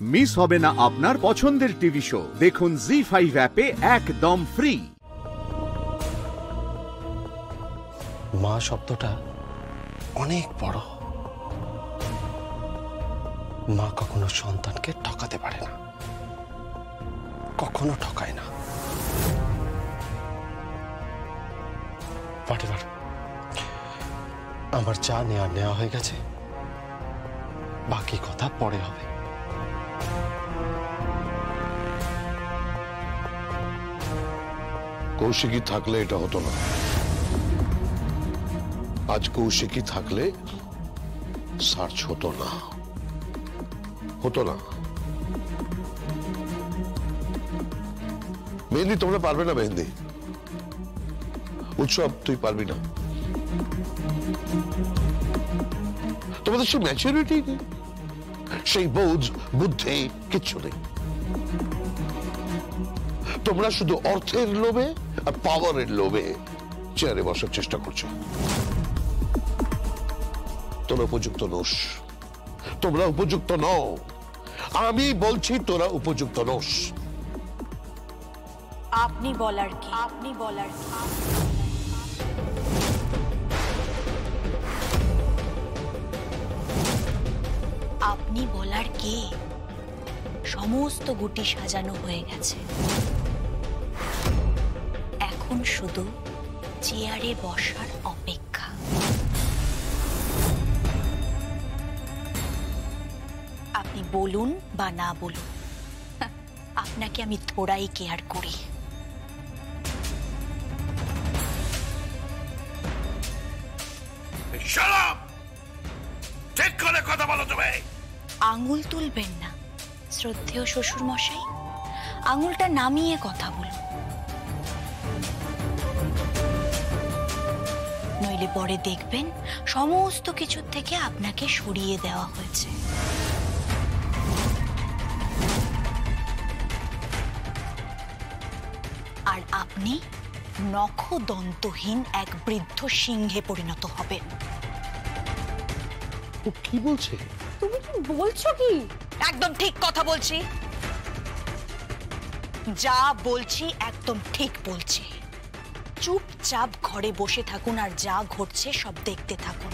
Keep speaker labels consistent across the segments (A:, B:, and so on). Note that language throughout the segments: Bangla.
A: মিস হবে না আপনার পছন্দের টিভি শো। দেখুন জি5 অ্যাপে একদম ফ্রি।
B: মা শব্দটা অনেক বড়। মা কখনো সন্তানকে ঠকাতে পারে না, কখনো ঠকায় না। এবার আমার চা নেওয়া হয়ে গেছে, বাকি কথা পরে হবে।
C: কৌশিকী থাকলে এটা হতো না। আজ কৌশিকী থাকলে সার্চ হতো না। মেহেন্দি তোমরা পারবে না। মেহেন্দি উৎসব তুই পারবি না। তোমাদের সেই ম্যাচুরিটি নেই, সেই বোধ বুদ্ধি কিচ্ছু নেই। তোমরা শুধু অর্থের লোভে আর পাওয়ারের লোভে চেয়ারে বসার চেষ্টা করছো। তোরা উপযুক্ত নোস, তোমরা উপযুক্ত নও। আমি বলছি তোরা উপযুক্ত নোস।
D: আপনি বলার কি? আপনি বলার কে? সমস্ত গুটি সাজানো হয়ে গেছে, এখন শুধু চেয়ারে বসার অপেক্ষা। আপনি বলুন বা না বলুন, আপনাকে আমি থোড়াই কেয়ার করি।
C: ঠিক করে কথা বলো তুমি।
D: আঙুল তুলবেন না শ্রদ্ধেয় শ্বশুর মশাই, আঙুলটা নামিয়ে কথা বলুন, নইলে পরে দেখবেন সমস্ত কিছুর থেকে আপনাকে সরিয়ে দেওয়া হয়েছে। আর আপনি নখদন্তহীন এক বৃদ্ধ সিংহে পরিণত হবেন।
C: ও কি বলছে?
D: তুমি কি বলছো? কি একদম ঠিক কথা বলছি, যা বলছি একদম ঠিক বলছি। চুপচাপ ঘরে বসে থাকুন আর যা ঘটছে সব দেখতে থাকুন।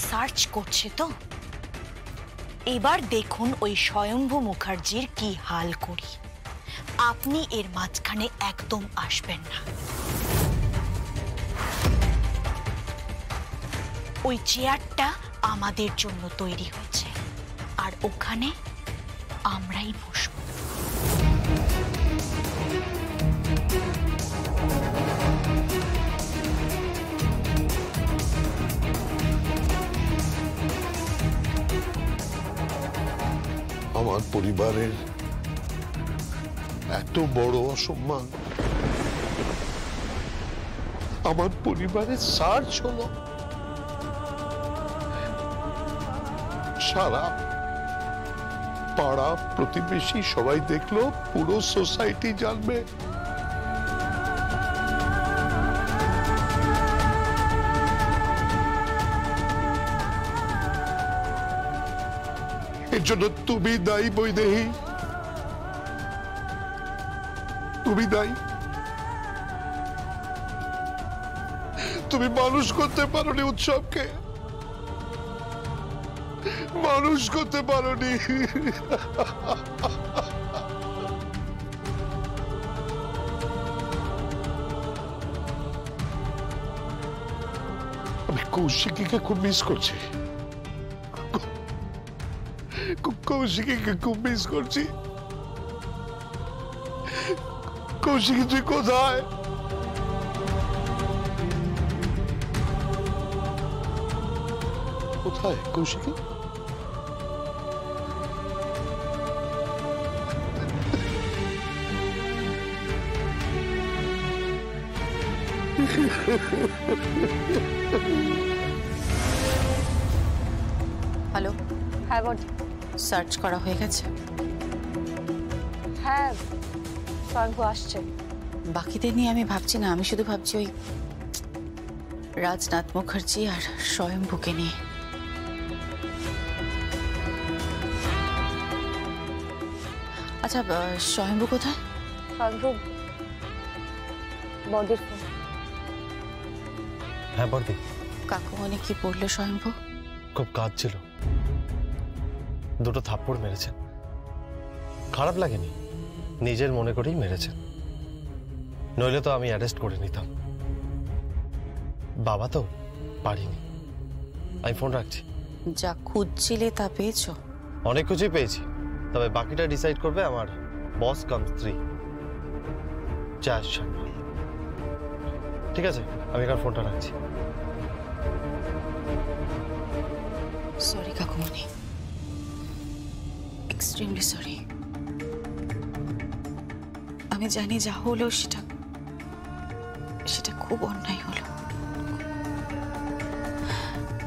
D: সার্চ করছে তো, এবার দেখুন ওই স্বয়ম্ভু মুখার্জির কি হাল করি। আপনি এর মাঝখানে একদম আসবেন না। ওই চেয়ারটা আমাদের জন্য তৈরি হয়েছে, আর ওখানে আমরাই বসব।
C: আমার পরিবারের এত বড় অসম্মান, আমার পরিবারের সার্চ হলো। সারা পাড়া প্রতিবেশী সবাই দেখলো, পুরো সোসাইটি জানবে। এর জন্য তুমি দায়ী বৈদেহী, তুমি দায়ী। তুমি মানুষ করতে পারোনি উৎসবকে, মানুষ করতে পারোনি। আমি কৌশিকীকে খুব মিস করছি, কৌশিকীকে খুব মিস করছি। কৌশিকী তুই কোথায়? কোথায় কৌশিকী?
D: হ্যালো।
E: হ্যাঁ বল।
D: সার্চ করা হয়ে গেছে?
E: হ্যাঁ, স্বয়ম্ভু আসছে।
D: বাকিদের নিয়ে আমি ভাবছি না, আমি শুধু ভাবছি ওই রাজনাথ মুখার্জি আর স্বয়ম্ভুকে নিয়ে। আচ্ছা স্বয়ম্ভু কোথায়?
E: স্বয়ম্ভু বদির ফোন।
B: হ্যাঁ বর্দি,
D: কাকুমণি কি বললো স্বয়ম্ভু?
B: খুব কাজ ছিল, দুটো থাপ্পড় মেরেছেন। খারাপ লাগেনি, নিজের মনে করেই মেরেছেন, নইলে তো আমি অ্যারেস্ট করে নিতাম। বাবা তো পারিনি। আমি ফোন রাখছি।
D: যা খুঁজছিলে তা পেয়েছো?
B: অনেক কিছুই পেয়েছি, তবে বাকিটা ডিসাইড করবে আমার বস কাম স্ত্রী চাষ শর্মা। ঠিক আছে, আমি এখানে ফোনটা রাখছি।
D: সরি কাকুমণি, এক্সট্রিমলি সরি। আমি জানি যা হলো সেটা খুব অন্যায় হলো।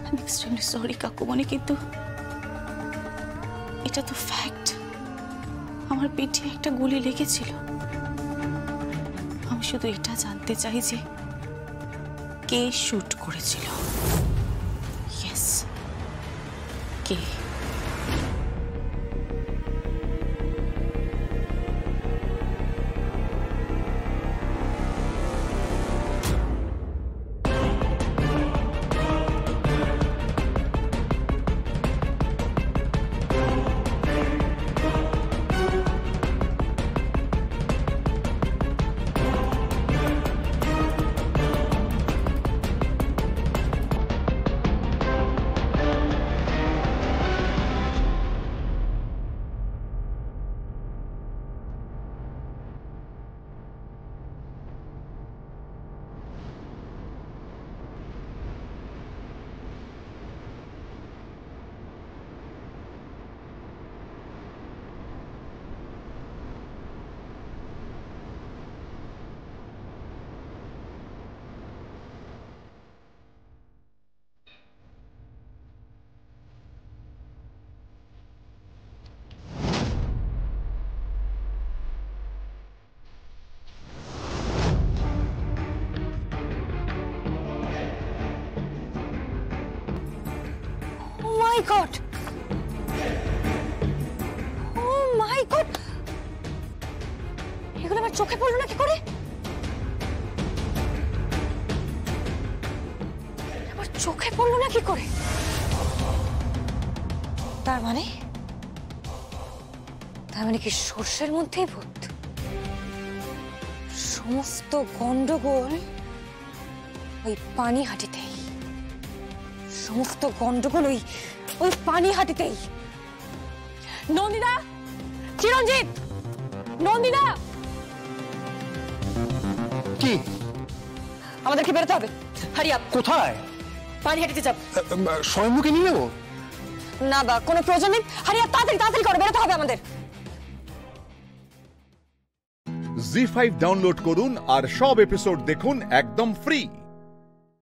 D: আমি এক্সট্রিমলি সরি কাকুমণি, কিন্তু এটা তো ফ্যাক্ট। আমার পিঠে একটা গুলি লেগেছিল। আমি শুধু এটা জানতে চাই যে কে শুট করেছিল। ইয়েস, কে?
E: মাই গড, ও মাই গড, এগুলো আমার চোখে পড়লো না কি করে? আমার চোখে পড়লো না কি করে? তার মানে কি সর্ষের মধ্যেই ভূত? সমস্ত গন্ডগোল ওই পানিহাটিতেই, সমস্ত গন্ডগোল ওই পানিহাটিতেই। নন্দিতা, চিরঞ্জিত, নন্দিতা,
F: কি?
E: আমাদেরকে বেরোতে হবে। হারিয়া,
F: কোথায়?
E: পানিহাটিতে যাব।
F: স্বয়ম্ভুকে নিয়ে নেবো?
E: না বা কোনো প্রয়োজন নেই। হারিয়া, তাড়াতাড়ি তাড়াতাড়ি করো, বেরোতে হবে আমাদের।
A: জি5 ডাউনলোড করুন আর সব এপিসোড দেখুন একদম ফ্রি।